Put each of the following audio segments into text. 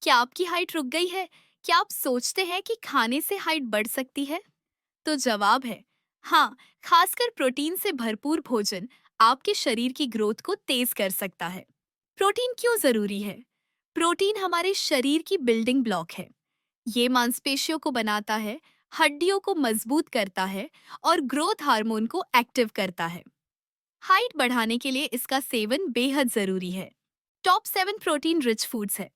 क्या आपकी हाइट रुक गई है? क्या आप सोचते हैं कि खाने से हाइट बढ़ सकती है? तो जवाब है हाँ, खासकर प्रोटीन से भरपूर भोजन आपके शरीर की ग्रोथ को तेज कर सकता है। प्रोटीन क्यों जरूरी है? प्रोटीन हमारे शरीर की बिल्डिंग ब्लॉक है। ये मांसपेशियों को बनाता है, हड्डियों को मजबूत करता है और ग्रोथ हार्मोन को एक्टिव करता है। हाइट बढ़ाने के लिए इसका सेवन बेहद जरूरी है। टॉप 7 प्रोटीन रिच फूड्स है।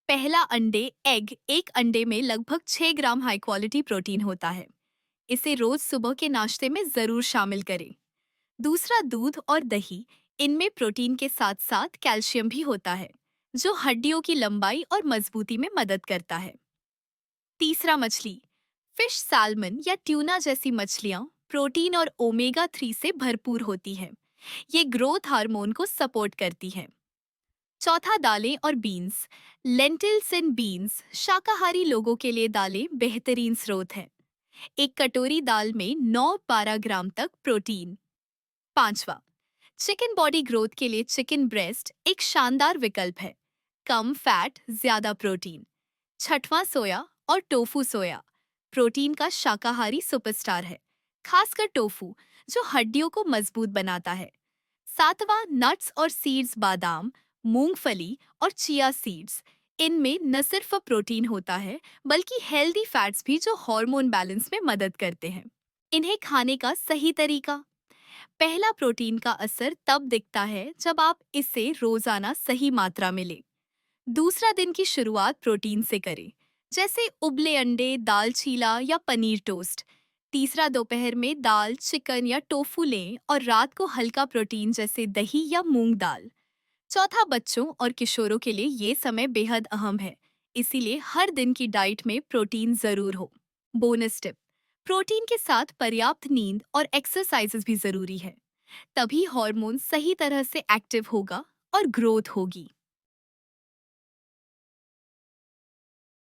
पहला अंडे एग। एक अंडे में लगभग 6 ग्राम हाई क्वालिटी प्रोटीन होता है। इसे रोज सुबह के नाश्ते में जरूर शामिल करें। दूसरा दूध और दही। इनमें प्रोटीन के साथ साथ कैल्शियम भी होता है, जो हड्डियों की लंबाई और मजबूती में मदद करता है। तीसरा मछली। फिश सैल्मन या ट्यूना जैसी मछलियां प्रोटीन और ओमेगा 3 से भरपूर होती हैं। ये ग्रोथ हार्मोन को सपोर्ट करती हैं। चौथा दालें और बीन्स। लेंटिल्स एंड बीन्स शाकाहारी लोगों के लिए दालें बेहतरीन स्रोत हैं। एक कटोरी दाल में 9-12 ग्राम तक प्रोटीन। पांचवा, चिकन बॉडी ग्रोथ के लिए चिकन ब्रेस्ट एक शानदार विकल्प है। कम फैट, ज्यादा प्रोटीन। छठवां, सोया और टोफू। सोया प्रोटीन का शाकाहारी सुपरस्टार है, खासकर टोफू, जो हड्डियों को मजबूत बनाता है। सातवां, नट्स और सीड्स। बादाम, मूंगफली और चिया सीड्स। इनमें न सिर्फ प्रोटीन होता है, बल्कि हेल्दी फैट्स भी, जो हार्मोन बैलेंस में मदद करते हैं। इन्हें खाने का सही तरीका। पहला, प्रोटीन का असर तब दिखता है जब आप इसे रोजाना सही मात्रा में लें। दूसरा, दिन की शुरुआत प्रोटीन से करें, जैसे उबले अंडे, दाल चीला या पनीर टोस्ट। तीसरा, दोपहर में दाल, चिकन या टोफू लें और रात को हल्का प्रोटीन जैसे दही या मूंग दाल। चौथा, बच्चों और किशोरों के लिए ये समय बेहद अहम है, इसीलिए हर दिन की डाइट में प्रोटीन जरूर हो। Bonus tip. प्रोटीन के साथ पर्याप्त नींद और एक्सरसाइजेस भी जरूरी है, तभी हार्मोन सही तरह से एक्टिव होगा और ग्रोथ होगी।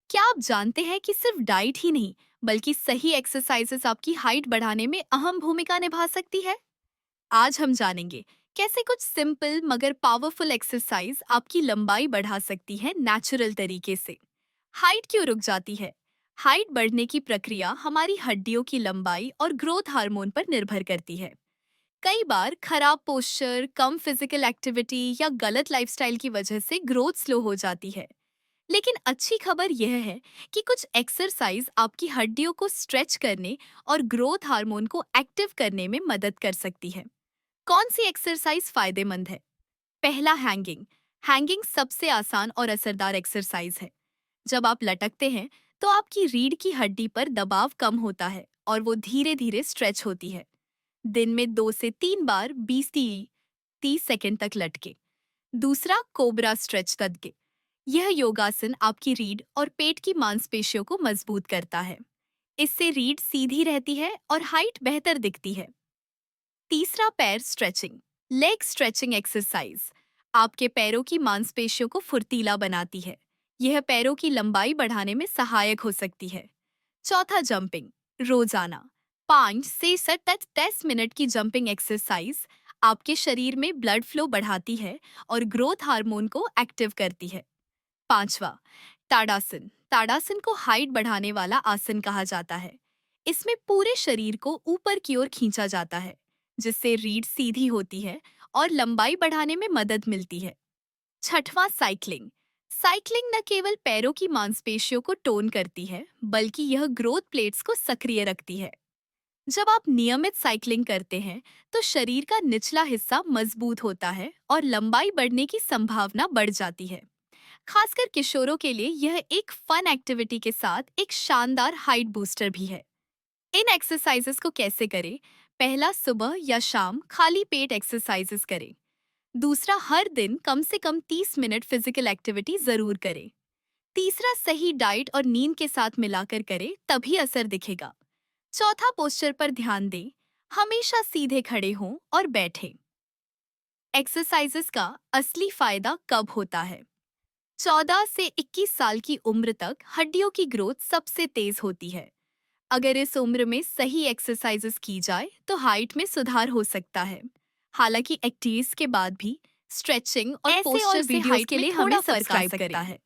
क्या आप जानते हैं कि सिर्फ डाइट ही नहीं, बल्कि सही एक्सरसाइजेस आपकी हाइट बढ़ाने में अहम भूमिका निभा सकती है? आज हम जानेंगे कैसे कुछ सिंपल मगर पावरफुल एक्सरसाइज आपकी लंबाई बढ़ा सकती है नेचुरल तरीके से। हाइट क्यों रुक जाती है? हाइट बढ़ने की प्रक्रिया हमारी हड्डियों की लंबाई और ग्रोथ हार्मोन पर निर्भर करती है। कई बार खराब पोस्चर, कम फिजिकल एक्टिविटी या गलत लाइफस्टाइल की वजह से ग्रोथ स्लो हो जाती है। लेकिन अच्छी खबर यह है कि कुछ एक्सरसाइज आपकी हड्डियों को स्ट्रेच करने और ग्रोथ हार्मोन को एक्टिव करने में मदद कर सकती है। कौन सी एक्सरसाइज फायदेमंद है? पहला, हैंगिंग। हैंगिंग सबसे आसान और असरदार एक्सरसाइज है। जब आप लटकते हैं तो आपकी रीढ़ की हड्डी पर दबाव कम होता है और वो धीरे धीरे स्ट्रेच होती है। दिन में 2 से 3 बार 20 से 30 सेकंड तक लटके। दूसरा, कोबरा स्ट्रेच तद्के। यह योगासन आपकी रीढ़ और पेट की मांसपेशियों को मजबूत करता है। इससे रीढ़ सीधी रहती है और हाइट बेहतर दिखती है। तीसरा, पैर स्ट्रेचिंग। लेग स्ट्रेचिंग एक्सरसाइज आपके पैरों की मांसपेशियों को फुर्तीला बनाती है। यह पैरों की लंबाई बढ़ाने में सहायक हो सकती है। चौथा, जंपिंग। रोजाना 5 से 10 मिनट की जंपिंग एक्सरसाइज आपके शरीर में ब्लड फ्लो बढ़ाती है और ग्रोथ हार्मोन को एक्टिव करती है। पांचवा, ताड़ासन। ताड़ासन को हाइट बढ़ाने वाला आसन कहा जाता है। इसमें पूरे शरीर को ऊपर की ओर खींचा जाता है, जिससे रीढ़ सीधी होती है और लंबाई बढ़ाने में मदद मिलती है। छठवां, साइकिलिंग। साइकिलिंग न केवल पैरों की मांसपेशियों को टोन करती है, बल्कि यह ग्रोथ प्लेट्स को सक्रिय रखती है। जब आप नियमित साइकिलिंग करते हैं तो शरीर का निचला हिस्सा मजबूत होता है और लंबाई बढ़ने की संभावना बढ़ जाती है। खासकर किशोरों के लिए यह एक फन एक्टिविटी के साथ एक शानदार हाइट बूस्टर भी है। इन एक्सरसाइजेस को कैसे करें? पहला, सुबह या शाम खाली पेट एक्सरसाइजेस करें। दूसरा, हर दिन कम से कम 30 मिनट फिजिकल एक्टिविटी जरूर करें। तीसरा, सही डाइट और नींद के साथ मिलाकर करें, तभी असर दिखेगा। चौथा, पोस्चर पर ध्यान दें। हमेशा सीधे खड़े हों और बैठें। एक्सरसाइजेस का असली फायदा कब होता है? 14 से 21 साल की उम्र तक हड्डियों की ग्रोथ सबसे तेज होती है। अगर इस उम्र में सही एक्सरसाइजेस की जाए तो हाइट में सुधार हो सकता है। हालांकि एक्टिविटीज के बाद भी स्ट्रेचिंग और ऐसे और पोस्चर से वीडियोस हाइट के में लिए थोड़ा हमें फर्क आ सब्सक्राइब सकता करें। है।